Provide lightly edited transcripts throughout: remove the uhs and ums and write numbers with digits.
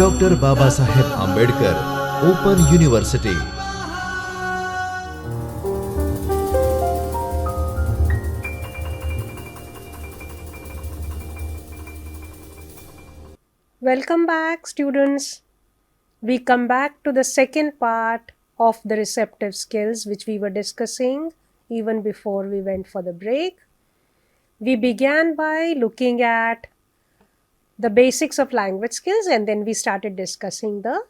Dr. Babasaheb Ambedkar Open University. Welcome back, students. We come back to the second part of the receptive skills which we were discussing even before we went for the break. We began by looking at the basics of language skills and then we started discussing the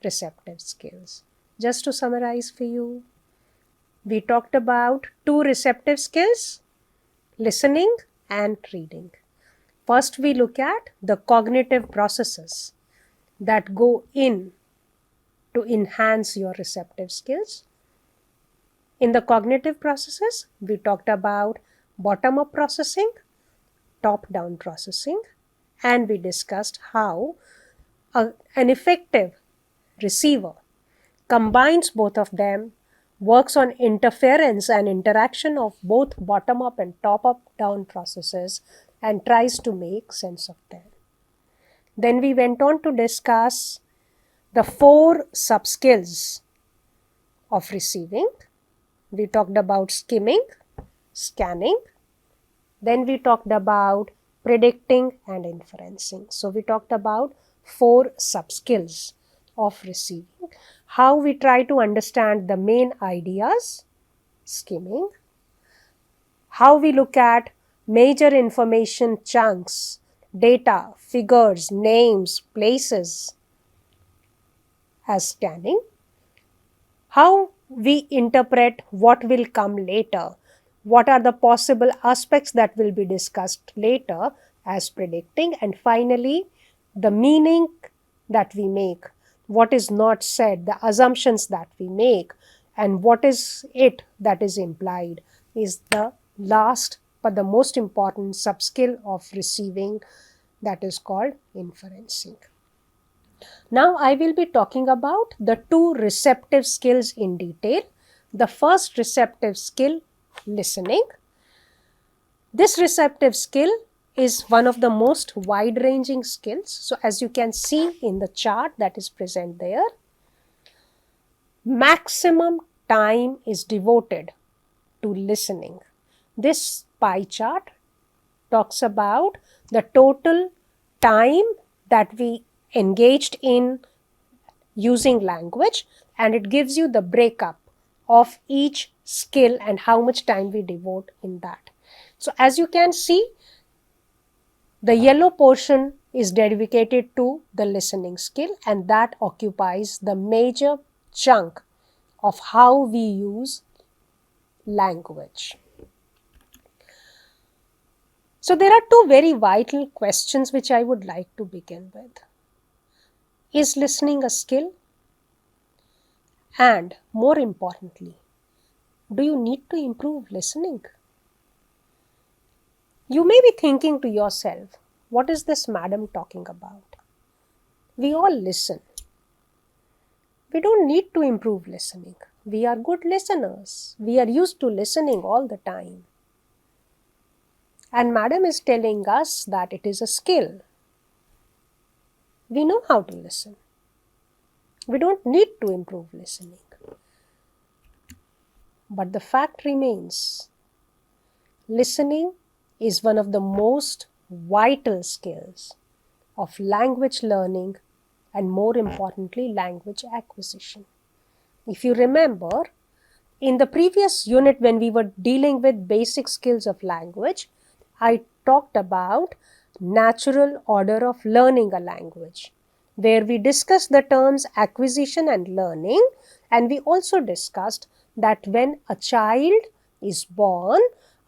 receptive skills. Just to summarize for you, we talked about two receptive skills, listening and reading. First, we look at the cognitive processes that go in to enhance your receptive skills. In the cognitive processes, we talked about bottom-up processing, top-down processing, and we discussed how an effective receiver combines both of them, works on interference and interaction of both bottom-up and top-down processes, and tries to make sense of them. Then we went on to discuss the 4 sub-skills of receiving. We talked about skimming, scanning. Then we talked about predicting and inferencing. So we talked about 4 sub-skills of receiving. How we try to understand the main ideas, skimming. How we look at major information chunks, data, figures, names, places as scanning. How we interpret what will come later, what are the possible aspects that will be discussed later as predicting, and finally the meaning that we make, what is not said, the assumptions that we make, and what is it that is implied is the last but the most important sub-skill of receiving, that is called inferencing. Now I will be talking about the 2 receptive skills in detail. The first receptive skill, listening. This receptive skill is one of the most wide-ranging skills. So as you can see in the chart that is present there, maximum time is devoted to listening. This pie chart talks about the total time that we engaged in using language, and it gives you the breakup of each skill and how much time we devote in that. So as you can see, the yellow portion is dedicated to the listening skill, and that occupies the major chunk of how we use language. So there are 2 very vital questions which I would like to begin with. Is listening a skill? And more importantly, do you need to improve listening? You may be thinking to yourself, what is this madam talking about? We all listen. We don't need to improve listening. We are good listeners. We are used to listening all the time. And madam is telling us that it is a skill. We know how to listen. We don't need to improve listening. But the fact remains, listening is one of the most vital skills of language learning and, more importantly, language acquisition. If you remember, in the previous unit when we were dealing with basic skills of language, I talked about natural order of learning a language, where we discussed the terms acquisition and learning, and we also discussed that when a child is born,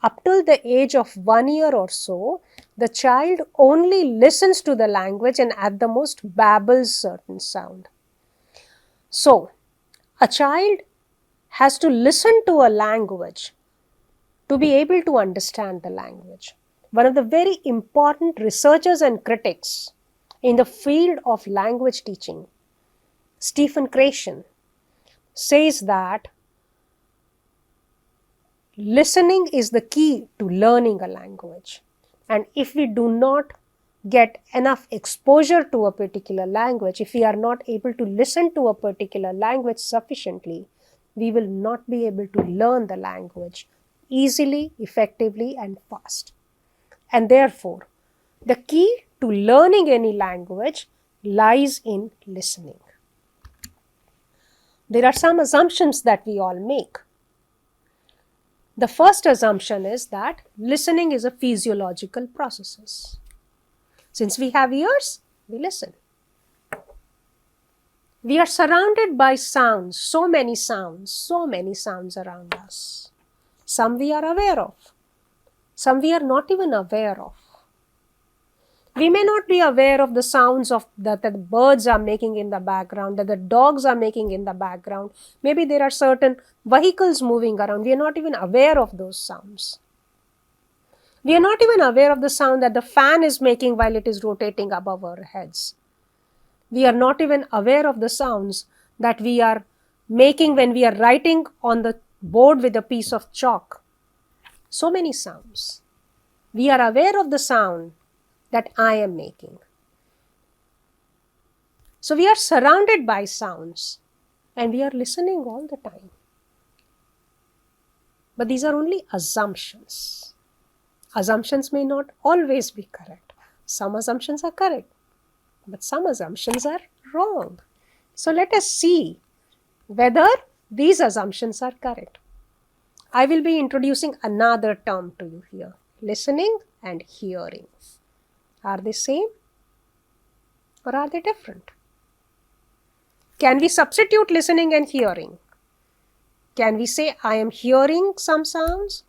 up till the age of 1 year or so, the child only listens to the language and at the most babbles certain sound. So, a child has to listen to a language to be able to understand the language. One of the very important researchers and critics in the field of language teaching, Stephen Krashen, says that listening is the key to learning a language. And if we do not get enough exposure to a particular language, if we are not able to listen to a particular language sufficiently, we will not be able to learn the language easily, effectively, and fast. And therefore, the key to learning any language lies in listening. There are some assumptions that we all make. The first assumption is that listening is a physiological process. Since we have ears, we listen. We are surrounded by sounds, so many sounds around us. Some we are aware of, some we are not even aware of. We may not be aware of the sounds that the birds are making in the background, that the dogs are making in the background. Maybe there are certain vehicles moving around. We are not even aware of those sounds. We are not even aware of the sound that the fan is making while it is rotating above our heads. We are not even aware of the sounds that we are making when we are writing on the board with a piece of chalk. So many sounds. We are aware of the sound that I am making. So we are surrounded by sounds and we are listening all the time. But these are only assumptions. Assumptions may not always be correct. Some assumptions are correct, but some assumptions are wrong. So let us see whether these assumptions are correct. I will be introducing another term to you here, listening and hearing. Are they same or are they different? Can we substitute listening and hearing? Can we say, I am hearing some sounds?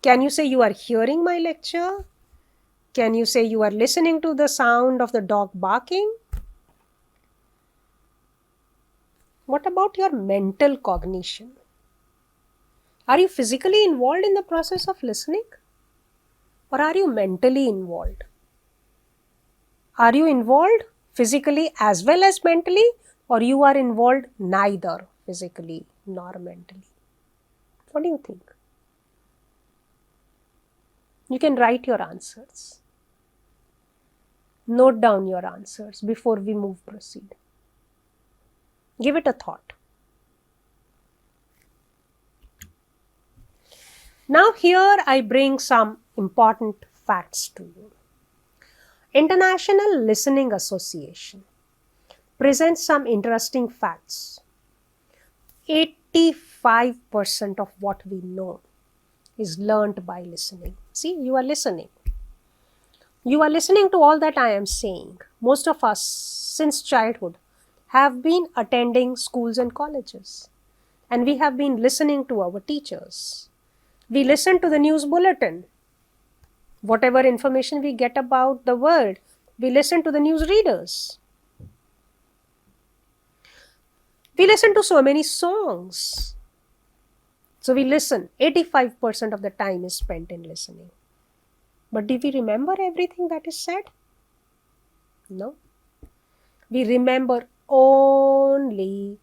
Can you say you are hearing my lecture? Can you say you are listening to the sound of the dog barking? What about your mental cognition? Are you physically involved in the process of listening? Or are you mentally involved? Are you involved physically as well as mentally, or you are involved neither physically nor mentally? What do you think? You can write your answers. Note down your answers before we proceed. Give it a thought. Now here I bring some important facts to you. International Listening Association presents some interesting facts. 85% of what we know is learnt by listening. See, you are listening. You are listening to all that I am saying. Most of us, since childhood, have been attending schools and colleges. And we have been listening to our teachers. We listen to the news bulletin. Whatever information we get about the world, we listen to the news readers. We listen to so many songs. So we listen. 85% of the time is spent in listening. But do we remember everything that is said? No. We remember only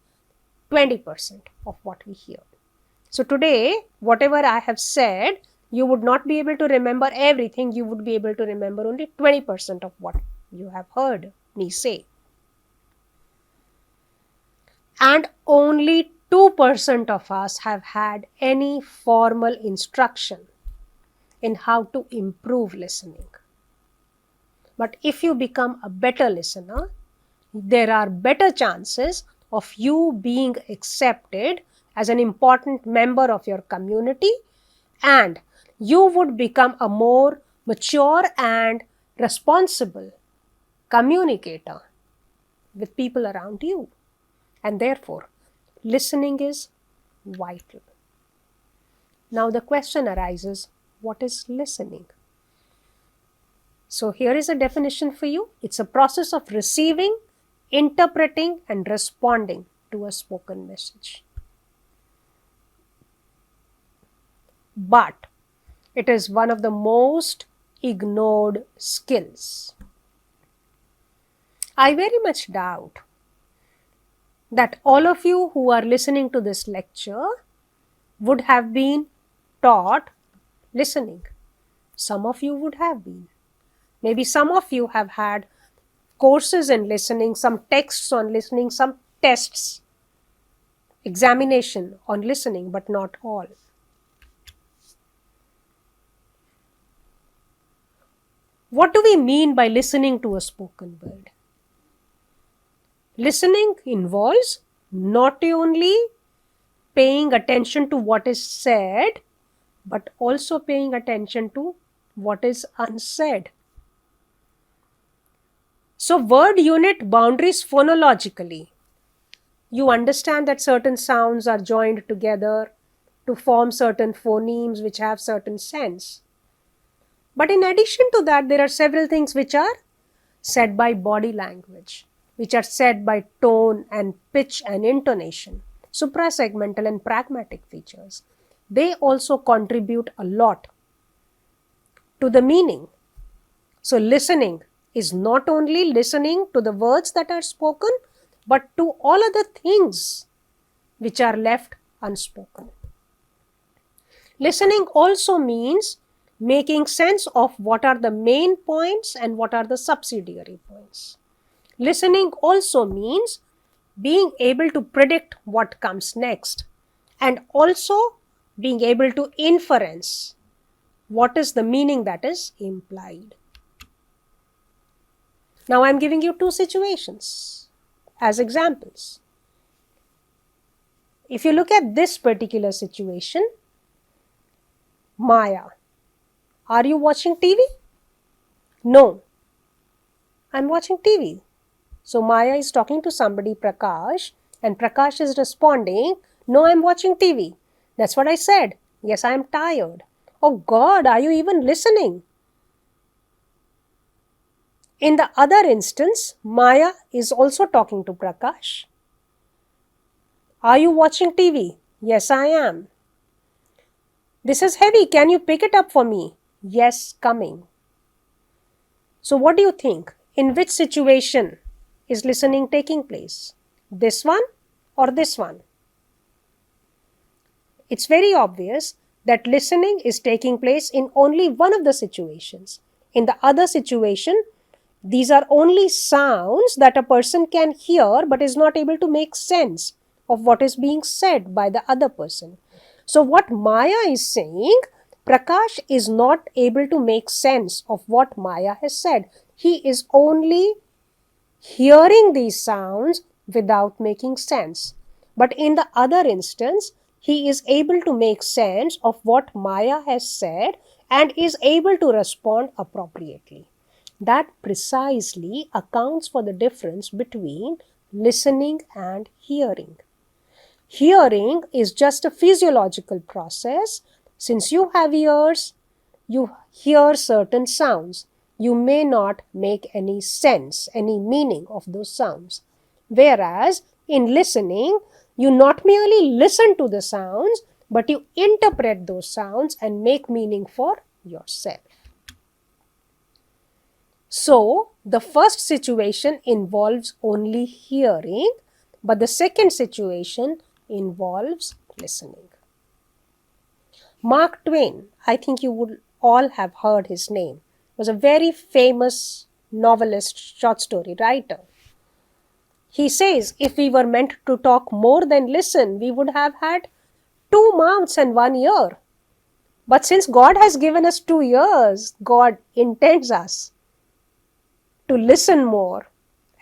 20% of what we hear. So today, whatever I have said, you would not be able to remember everything. You would be able to remember only 20% of what you have heard me say. And only 2% of us have had any formal instruction in how to improve listening. But if you become a better listener, there are better chances of you being accepted as an important member of your community, and you would become a more mature and responsible communicator with people around you. And therefore, listening is vital. Now the question arises, what is listening? So here is a definition for you. It's a process of receiving, interpreting, and responding to a spoken message. But it is one of the most ignored skills. I very much doubt that all of you who are listening to this lecture would have been taught listening. Some of you would have been. Maybe some of you have had courses in listening, some texts on listening, some tests, examination on listening, but not all. What do we mean by listening to a spoken word? Listening involves not only paying attention to what is said, but also paying attention to what is unsaid. So, word unit boundaries phonologically. You understand that certain sounds are joined together to form certain phonemes which have certain sense. But in addition to that, there are several things which are said by body language, which are said by tone and pitch and intonation, suprasegmental and pragmatic features. They also contribute a lot to the meaning. So listening is not only listening to the words that are spoken, but to all other things which are left unspoken. Listening also means making sense of what are the main points and what are the subsidiary points. Listening also means being able to predict what comes next and also being able to inference what is the meaning that is implied. Now I am giving you two situations as examples. If you look at this particular situation, Maya, are you watching TV? No, I'm watching TV. So Maya is talking to somebody, Prakash, and Prakash is responding, no, I'm watching TV. That's what I said. Yes, I'm tired. Oh God, are you even listening? In the other instance, Maya is also talking to Prakash. Are you watching TV? Yes, I am. This is heavy. Can you pick it up for me? Yes, coming. So what do you think? In which situation is listening taking place? This one or this one? It's very obvious that listening is taking place in only one of the situations. In the other situation, these are only sounds that a person can hear but is not able to make sense of what is being said by the other person. So what Maya is saying, Prakash is not able to make sense of what Maya has said. He is only hearing these sounds without making sense. But in the other instance, he is able to make sense of what Maya has said and is able to respond appropriately. That precisely accounts for the difference between listening and hearing. Hearing is just a physiological process. Since you have ears, you hear certain sounds. You may not make any sense, any meaning of those sounds. Whereas in listening, you not merely listen to the sounds, but you interpret those sounds and make meaning for yourself. So, the first situation involves only hearing, but the second situation involves listening. Mark Twain, I think you would all have heard his name, was a very famous novelist, short story writer. He says, if we were meant to talk more than listen, we would have had 2 mouths and 1 ear. But since God has given us 2 ears, God intends us to listen more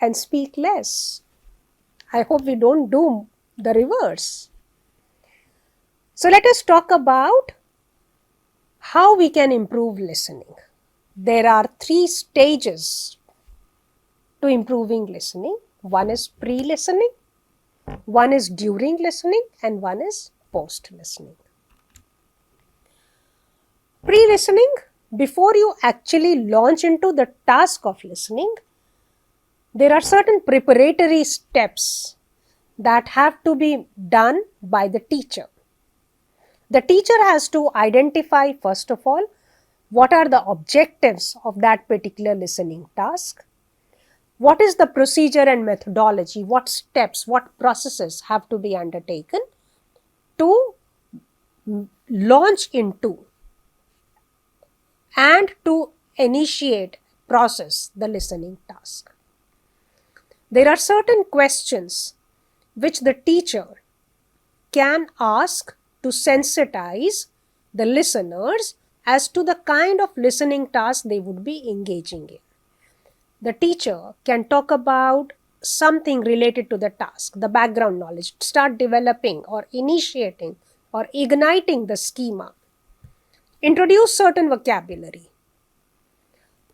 and speak less. I hope we don't do the reverse. So let us talk about how we can improve listening. There are 3 stages to improving listening. One is pre-listening, one is during listening, and one is post-listening. Pre-listening, before you actually launch into the task of listening, there are certain preparatory steps that have to be done by the teacher. The teacher has to identify, first of all, what are the objectives of that particular listening task. What is the procedure and methodology? What steps, what processes have to be undertaken to launch into and to initiate process the listening task. There are certain questions which the teacher can ask to sensitize the listeners as to the kind of listening task they would be engaging in. The teacher can talk about something related to the task, the background knowledge, start developing or initiating or igniting the schema, introduce certain vocabulary,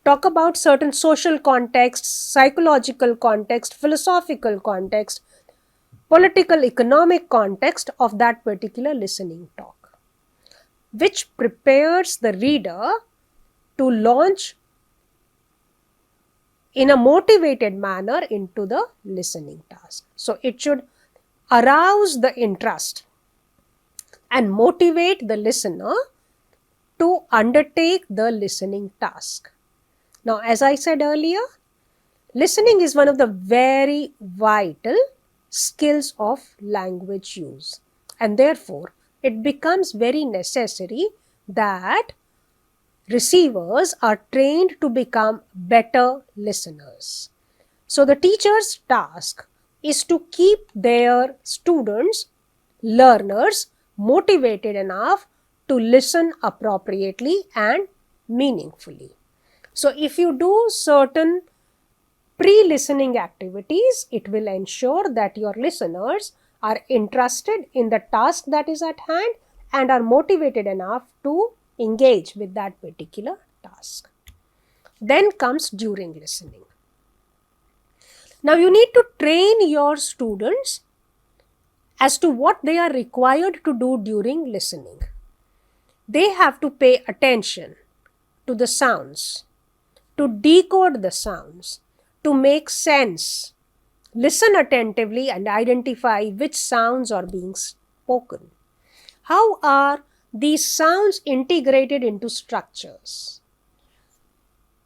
talk about certain social context, psychological context, philosophical context, political, economic context of that particular listening talk, which prepares the reader to launch in a motivated manner into the listening task. So it should arouse the interest and motivate the listener to undertake the listening task. Now, as I said earlier, listening is one of the very vital skills of language use, and therefore it becomes very necessary that receivers are trained to become better listeners. So the teacher's task is to keep their students, learners, motivated enough to listen appropriately and meaningfully. So if you do certain pre-listening activities, it will ensure that your listeners are interested in the task that is at hand and are motivated enough to engage with that particular task. Then comes during listening. Now you need to train your students as to what they are required to do during listening. They have to pay attention to the sounds, to decode the sounds, to make sense, listen attentively and identify which sounds are being spoken. How are these sounds integrated into structures?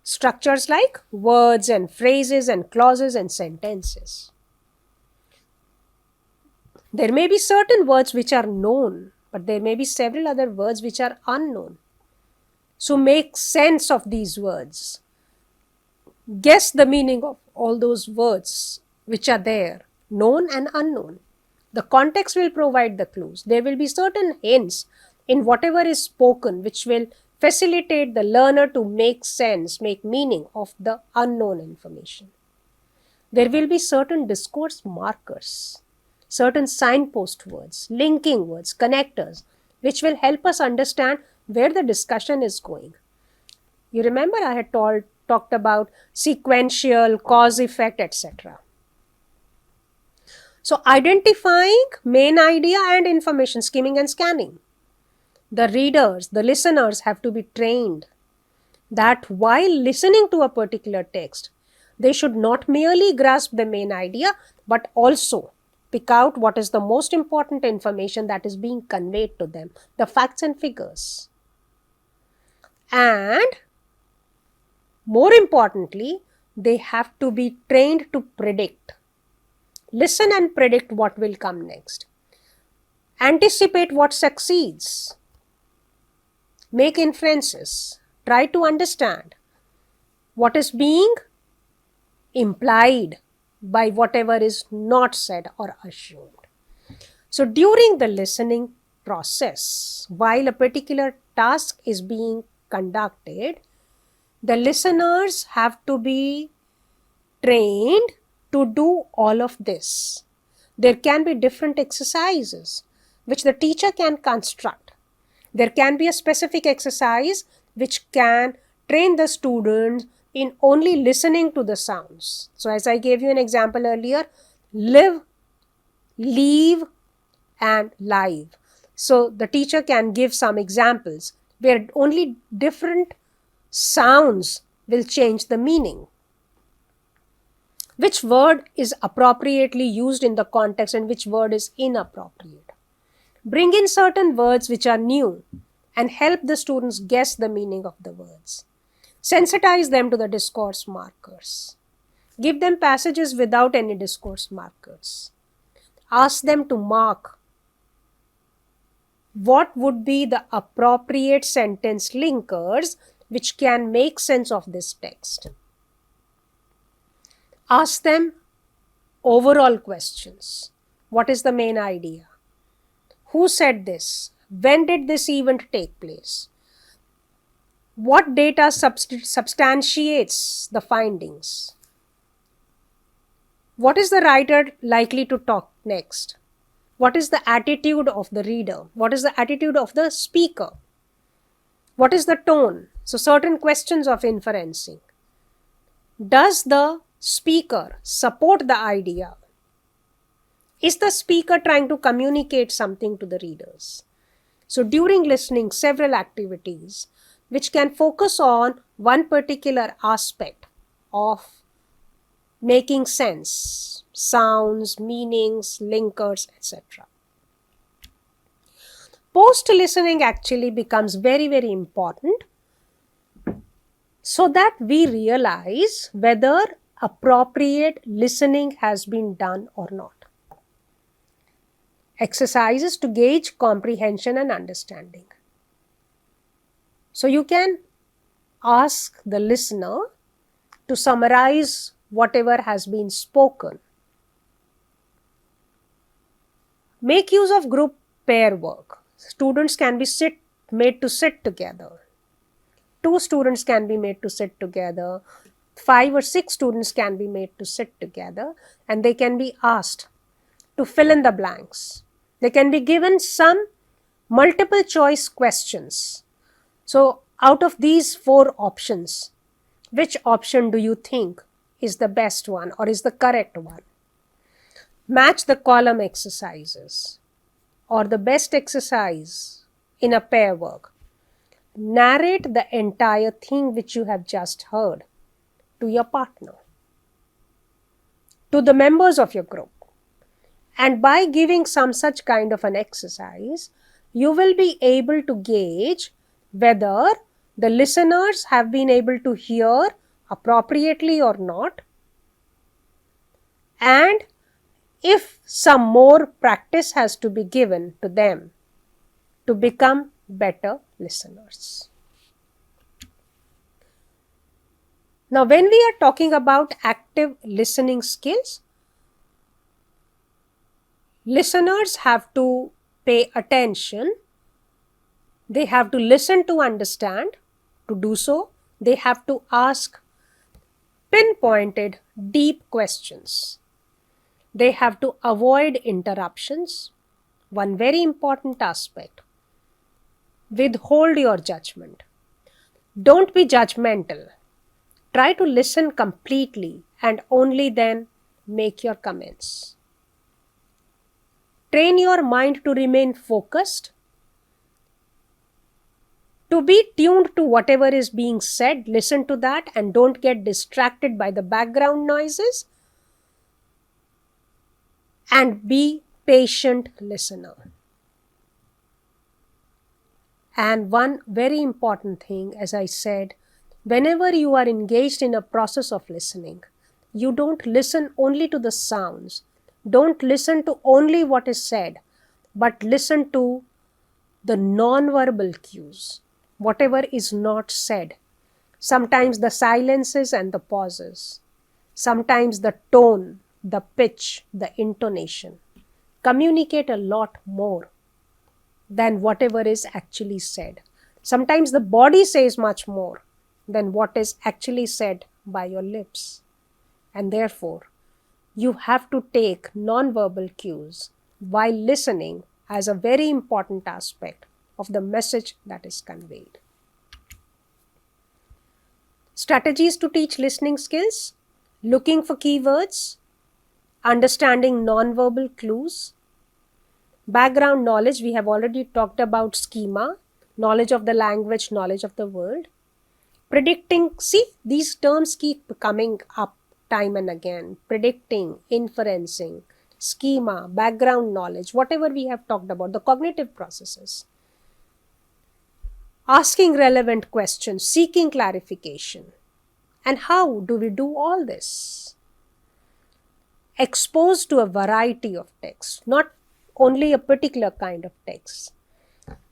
Structures like words and phrases and clauses and sentences. There may be certain words which are known, but there may be several other words which are unknown. So make sense of these words. Guess the meaning of all those words which are there, known and unknown. The context will provide the clues. There will be certain hints in whatever is spoken which will facilitate the learner to make sense, make meaning of the unknown information. There will be certain discourse markers, certain signpost words, linking words, connectors, which will help us understand where the discussion is going. You remember I had talked about sequential, cause, effect, etc. So identifying main idea and information, skimming and scanning. The readers, the listeners have to be trained that while listening to a particular text, they should not merely grasp the main idea, but also pick out what is the most important information that is being conveyed to them, the facts and figures. And more importantly, they have to be trained to predict. Listen and predict what will come next. Anticipate what succeeds. Make inferences. Try to understand what is being implied by whatever is not said or assumed. So during the listening process, while a particular task is being conducted, the listeners have to be trained to do all of this. There can be different exercises which the teacher can construct. There can be a specific exercise which can train the students in only listening to the sounds. So as I gave you an example earlier, live, leave and live. So the teacher can give some examples where only different sounds will change the meaning. Which word is appropriately used in the context and which word is inappropriate. Bring in certain words which are new and help the students guess the meaning of the words. Sensitize them to the discourse markers. Give them passages without any discourse markers. Ask them to mark what would be the appropriate sentence linkers which can make sense of this text. Ask them overall questions. What is the main idea? Who said this? When did this event take place? What data substantiates the findings? What is the writer likely to talk next? What is the attitude of the reader? What is the attitude of the speaker? What is the tone? So certain questions of inferencing. Does the speaker support the idea? Is the speaker trying to communicate something to the readers? So during listening, several activities which can focus on one particular aspect of making sense, sounds, meanings, linkers, etc. Post-listening actually becomes very, very important so that we realize whether appropriate listening has been done or not. Exercises to gauge comprehension and understanding. So you can ask the listener to summarize whatever has been spoken. Make use of group pair work. Students can be made to sit together. 2 students can be made to sit together. 5 or 6 students can be made to sit together, and they can be asked to fill in the blanks. They can be given some multiple choice questions. So out of these 4 options, which option do you think is the best one or is the correct one? Match the column exercises or the best exercise in a pair work. Narrate the entire thing which you have just heard to your partner, to the members of your group. And by giving some such kind of an exercise, you will be able to gauge whether the listeners have been able to hear appropriately or not, and if some more practice has to be given to them to become better listeners. Now, when we are talking about active listening skills, listeners have to pay attention. They have to listen to understand. To do so, they have to ask pinpointed, deep questions. They have to avoid interruptions. One very important aspect: withhold your judgment. Don't be judgmental. Try to listen completely and only then make your comments. Train your mind to remain focused, to be tuned to whatever is being said. Listen to that and don't get distracted by the background noises, and be patient listener. And one very important thing, as I said, whenever you are engaged in a process of listening, you don't listen only to the sounds. Don't listen to only what is said, but listen to the non-verbal cues, whatever is not said. Sometimes the silences and the pauses. Sometimes the tone, the pitch, the intonation communicate a lot more than whatever is actually said. Sometimes the body says much more than what is actually said by your lips. And therefore, you have to take non-verbal cues while listening as a very important aspect of the message that is conveyed. Strategies to teach listening skills: looking for keywords, understanding non-verbal clues, background knowledge. We have already talked about schema, knowledge of the language, knowledge of the world. Predicting, see, these terms keep coming up time and again. Predicting, inferencing, schema, background knowledge, whatever we have talked about, the cognitive processes. Asking relevant questions, seeking clarification. And how do we do all this? Exposed to a variety of texts, not only a particular kind of text.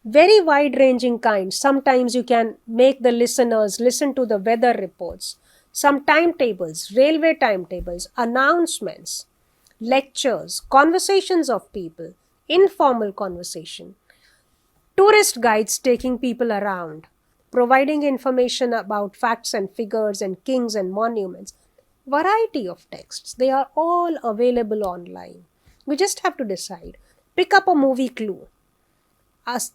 very wide ranging kind. Sometimes you can make the listeners listen to the weather reports, some timetables, railway timetables, announcements, lectures, conversations of people, informal conversation, tourist guides taking people around, providing information about facts and figures and kings and monuments, variety of texts. They are all available online. We just have to decide. Pick up a movie clue. Ask,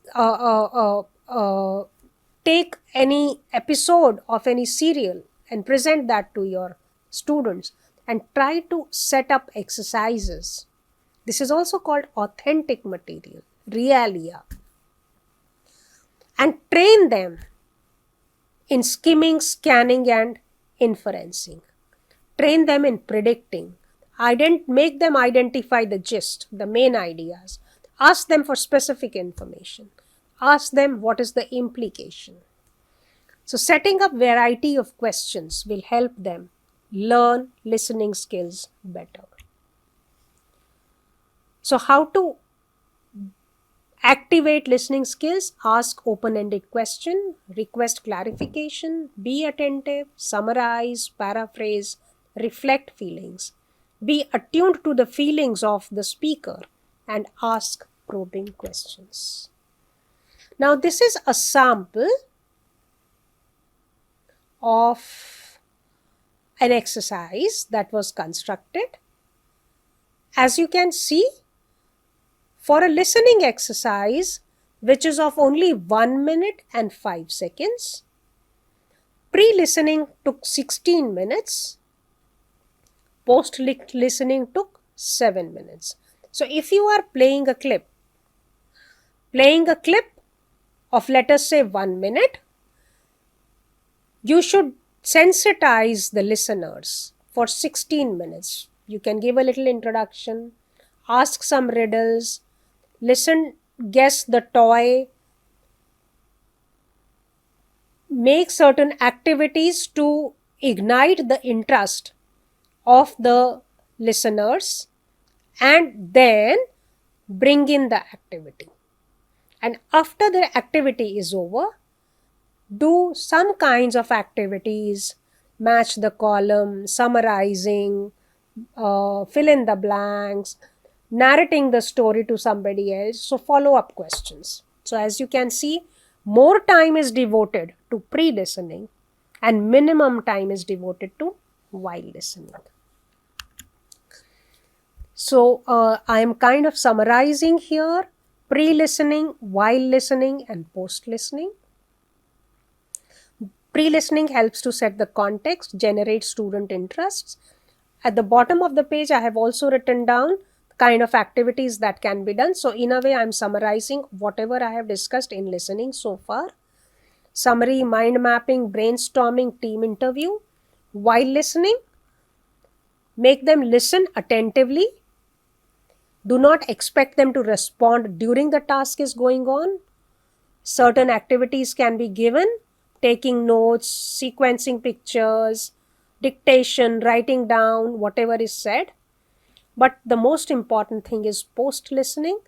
take any episode of any serial and present that to your students and try to set up exercises. This is also called authentic material, realia. And train them in skimming, scanning, and inferencing. Train them in predicting. Make them identify the gist, the main ideas. Ask them for specific information. Ask them what is the implication. So setting up variety of questions will help them learn listening skills better. So how to activate listening skills? Ask open-ended question, request clarification, be attentive, summarize, paraphrase, reflect feelings, be attuned to the feelings of the speaker, and ask probing questions. Now this is a sample of an exercise that was constructed. As you can see, for a listening exercise, which is of only 1 minute and 5 seconds, pre-listening took 16 minutes, post-listening took 7 minutes. So if you are playing a clip of, let us say, 1 minute, you should sensitize the listeners for 16 minutes. You can give a little introduction, ask some riddles, listen, guess the toy, make certain activities to ignite the interest of the listeners, and then bring in the activity. And after the activity is over, do some kinds of activities, match the column, summarizing, fill in the blanks, narrating the story to somebody else. So follow-up questions. So as you can see, more time is devoted to pre-listening and minimum time is devoted to while listening. So I am kind of summarizing here: pre-listening, while listening, and post-listening. Pre-listening helps to set the context, generate student interests. At the bottom of the page, I have also written down kind of activities that can be done. So in a way, I am summarizing whatever I have discussed in listening so far. Summary, mind mapping, brainstorming, team interview. While listening, make them listen attentively. Do not expect them to respond during the task is going on. Certain activities can be given: taking notes, sequencing pictures, dictation, writing down whatever is said. But the most important thing is post-listening,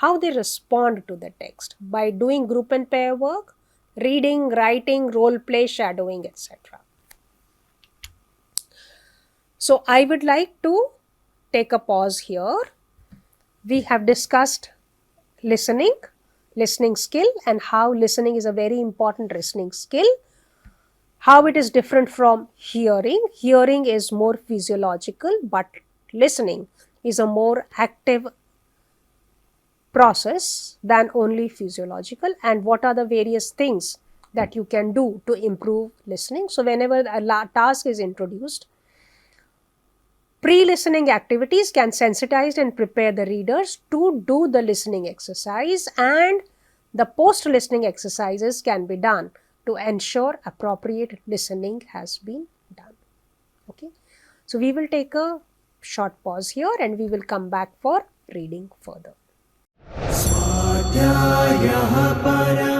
how they respond to the text by doing group and pair work, reading, writing, role play, shadowing, etc. So I would like to take a pause here. We have discussed listening skill, and how listening is a very important listening skill. How it is different from hearing. Hearing is more physiological, but listening is a more active process than only physiological. And what are the various things that you can do to improve listening? So whenever a task is introduced, pre-listening activities can sensitize and prepare the readers to do the listening exercise, and the post-listening exercises can be done to ensure appropriate listening has been done. Okay, so we will take a short pause here and we will come back for reading further. Svadhyayah Parayah